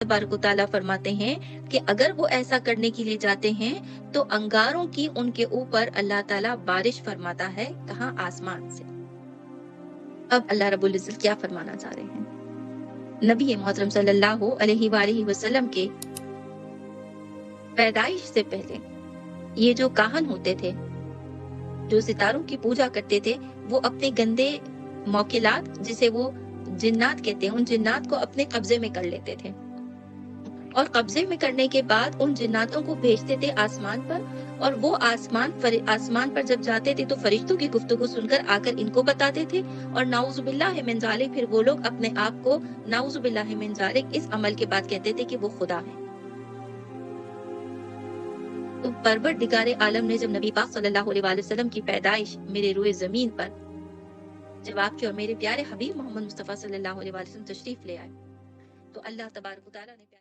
तबारक व तआला फरमाते हैं कि अगर वो ऐसा करने के लिए जाते हैं तो अंगारों की उनके ऊपर अल्लाह ताला बारिश फरमाता है, कहाँ? आसमान से। अब अल्लाह रब्बुल इज्जत क्या फरमाना चाह रहे हैं? नबी मोहतरम सल्लल्लाहु अलैहि वसल्लम के पैदाइश से पहले ये जो काहन होते थे, जो सितारों की पूजा करते थे, वो अपने गंदे मौकिलात, जिसे वो जिन्नात कहते हैं, उन जिन्नात को अपने कब्जे में कर लेते थे और कब्जे में करने के बाद उन जिन्नातों को भेजते थे आसमान पर, और वो आसमान पर जब जाते थे तो फरिश्तों की गुफ्तगू सुनकर आकर इनको बताते थे, और नाउजुबिल्लाहि मिन ज़ालिक, फिर वो लोग अपने आप को नाउजुबिल्लाहि मिन ज़ालिक इस अमल के बाद कहते थे कि वो खुदा है। तो परवरदिगारे आलम ने जब नबी पाक सल्लल्लाहु अलैहि वसल्लम की पैदाइश मेरे रूए ज़मीन पर, जब आपके और मेरे प्यारे हबीब मोहम्मद मुस्तफ़ा सल्लल्लाहु अलैहि वसल्लम तशरीफ ले आए, तो अल्लाह तबारक व तआला ने